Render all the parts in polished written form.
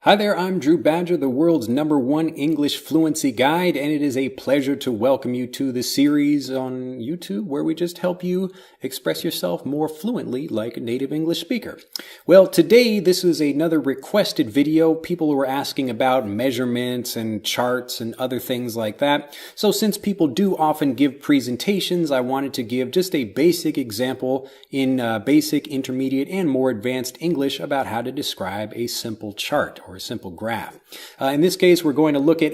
Hi there, I'm Drew Badger, the world's #1 English fluency guide, and it is a pleasure to welcome you to the series on YouTube where we just help you express yourself more fluently like a native English speaker. Well, today this is another requested video. People were asking about measurements and charts and other things like that. So since people do often give presentations, I wanted to give just a basic example in basic, intermediate, and more advanced English about how to describe a simple chart or a simple graph. In this case, we're going to look at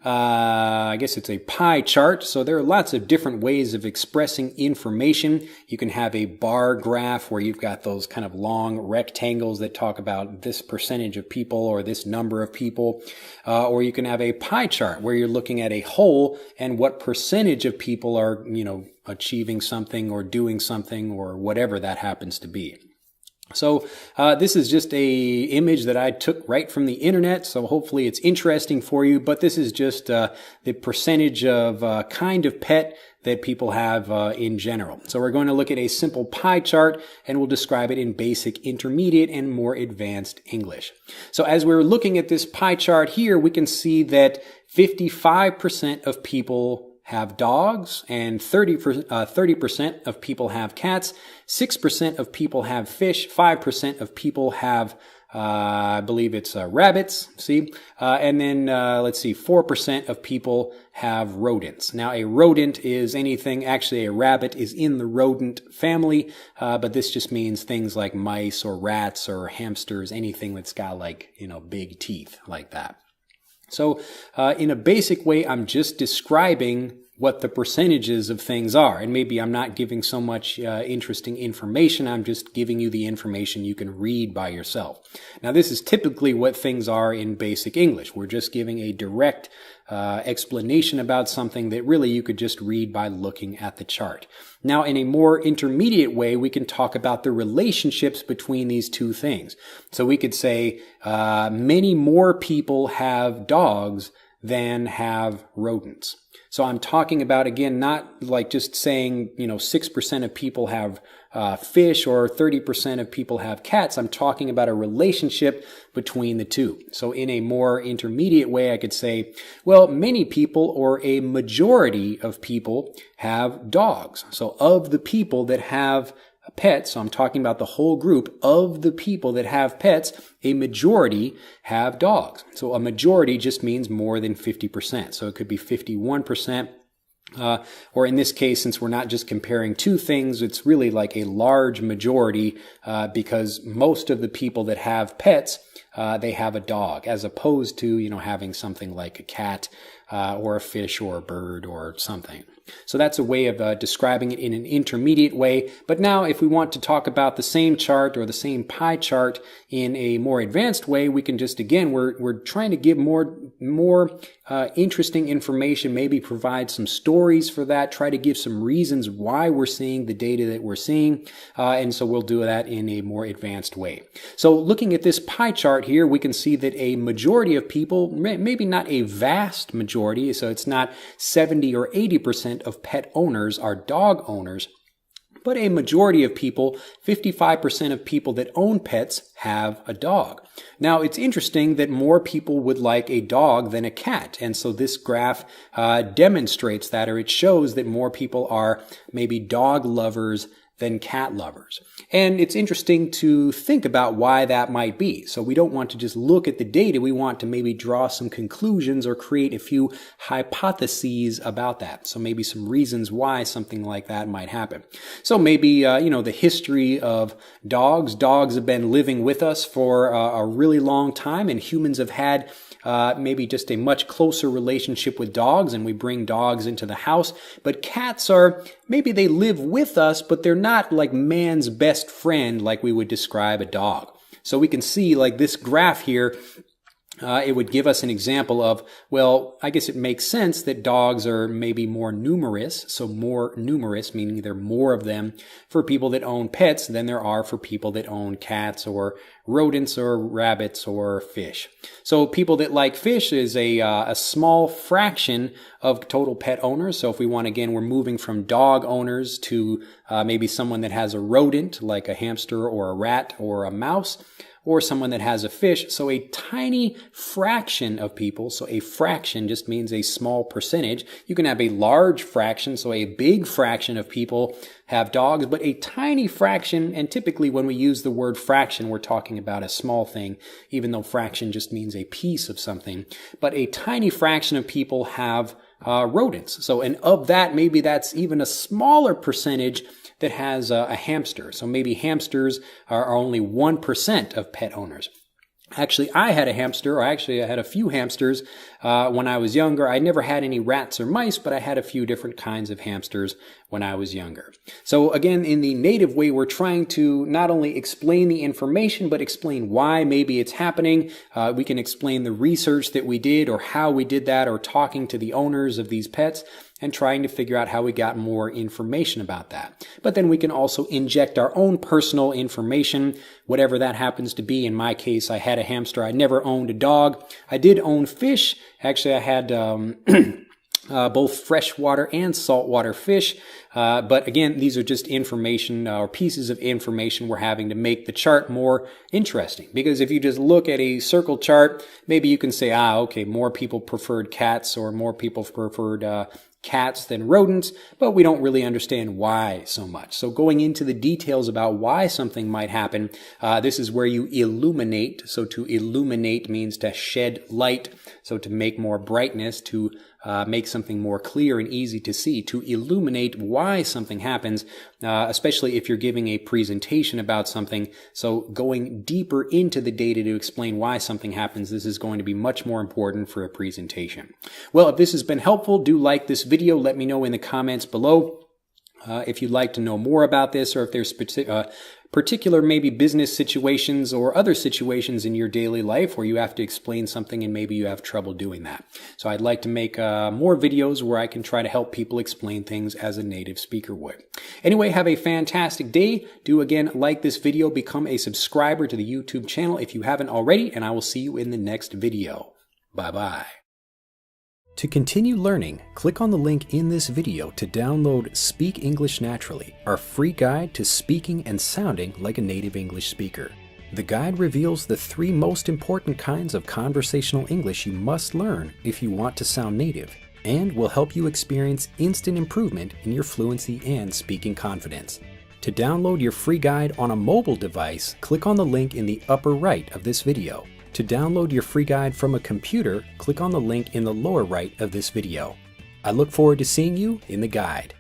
I guess it's a pie chart. So there are lots of different ways of expressing information. You can have a bar graph where you've got those kind of long rectangles that talk about this percentage of people or this number of people. Or you can have a pie chart where you're looking at a whole and what percentage of people are, achieving something or doing something or whatever that happens to be. So this is just a image that I took right from the internet, so hopefully it's interesting for you, but this is just the percentage of kind of pet that people have in general. So we're going to look at a simple pie chart and we'll describe it in basic, intermediate, and more advanced English. So as we're looking at this pie chart here, we can see that 55% of people have dogs, and 30% of people have cats, 6% of people have fish, 5% of people have, I believe it's rabbits, and then, 4% of people have rodents. Now, a rodent is anything, actually a rabbit is in the rodent family, but this just means things like mice or rats or hamsters, anything that's got big teeth like that. So in a basic way, I'm just describing what the percentages of things are. And maybe I'm not giving so much interesting information. I'm just giving you the information you can read by yourself. Now, this is typically what things are in basic English. We're just giving a direct explanation about something that really you could just read by looking at the chart. Now, in a more intermediate way, we can talk about the relationships between these two things. So we could say many more people have dogs than have rodents. So I'm talking about, again, not like just saying, 6% of people have fish or 30% of people have cats. I'm talking about a relationship between the two. So in a more intermediate way, I could say, well, many people or a majority of people have dogs. So of the people that have pets, so I'm talking about the whole group of the people that have pets, a majority have dogs. So a majority just means more than 50%. So it could be 51%. Or in this case, since we're not just comparing two things, it's really like a large majority because most of the people that have pets, they have a dog, as opposed to, having something like a cat or a fish or a bird or something. So that's a way of describing it in an intermediate way. But now if we want to talk about the same chart or the same pie chart in a more advanced way, we can just, again, we're trying to give more interesting information, maybe provide some stories for that, try to give some reasons why we're seeing the data that we're seeing. And so we'll do that in a more advanced way. So looking at this pie chart here, we can see that a majority of people, maybe not a vast majority, so it's not 70 or 80% of pet owners are dog owners, but a majority of people, 55% of people that own pets have a dog. Now, it's interesting that more people would like a dog than a cat. And so this graph demonstrates that, or it shows that more people are maybe dog lovers than cat lovers. And it's interesting to think about why that might be. So we don't want to just look at the data. We want to maybe draw some conclusions or create a few hypotheses about that. So maybe some reasons why something like that might happen. So maybe, the history of dogs. Dogs have been living with us for a really long time, and humans have had maybe just a much closer relationship with dogs, and we bring dogs into the house. But cats maybe they live with us, but they're not like man's best friend like we would describe a dog. So we can see like this graph here, it would give us an example of, well, I guess it makes sense that dogs are maybe more numerous. So more numerous, meaning there are more of them for people that own pets than there are for people that own cats or rodents or rabbits or fish. So people that like fish is a small fraction of total pet owners. So if we want, again, we're moving from dog owners to maybe someone that has a rodent like a hamster or a rat or a mouse. or someone that has a fish. So a tiny fraction of people, so a fraction just means a small percentage. You can have a large fraction, so a big fraction of people have dogs, but a tiny fraction, and typically when we use the word fraction, we're talking about a small thing, even though fraction just means a piece of something. But a tiny fraction of people have rodents. So, and of that, maybe that's even a smaller percentage that has a hamster. So maybe hamsters are only 1% of pet owners. Actually, I had a hamster, or actually I had a few hamsters when I was younger. I never had any rats or mice, but I had a few different kinds of hamsters when I was younger. So again, in the native way, we're trying to not only explain the information, but explain why maybe it's happening. We can explain the research that we did or how we did that, or talking to the owners of these pets and trying to figure out how we got more information about that. But then we can also inject our own personal information, whatever that happens to be. In my case, I had a hamster. I never owned a dog. I did own fish. Actually, I had both freshwater and saltwater fish. But again, these are just information or pieces of information we're having to make the chart more interesting. Because if you just look at a circle chart, maybe you can say, okay, more people preferred cats, or more people preferred cats than rodents, but we don't really understand why so much. So going into the details about why something might happen, this is where you illuminate. So to illuminate means to shed light, so to make more brightness, to make something more clear and easy to see, to illuminate why something happens, especially if you're giving a presentation about something. So going deeper into the data to explain why something happens, this is going to be much more important for a presentation. Well, if this has been helpful, do like this video. Let me know in the comments below if you'd like to know more about this, or if there's particular maybe business situations or other situations in your daily life where you have to explain something and maybe you have trouble doing that. So I'd like to make more videos where I can try to help people explain things as a native speaker would. Anyway, have a fantastic day. Do again like this video, become a subscriber to the YouTube channel if you haven't already, and I will see you in the next video. Bye-bye. To continue learning, click on the link in this video to download Speak English Naturally, our free guide to speaking and sounding like a native English speaker. The guide reveals the 3 most important kinds of conversational English you must learn if you want to sound native, and will help you experience instant improvement in your fluency and speaking confidence. To download your free guide on a mobile device, click on the link in the upper right of this video. To download your free guide from a computer, click on the link in the lower right of this video. I look forward to seeing you in the guide.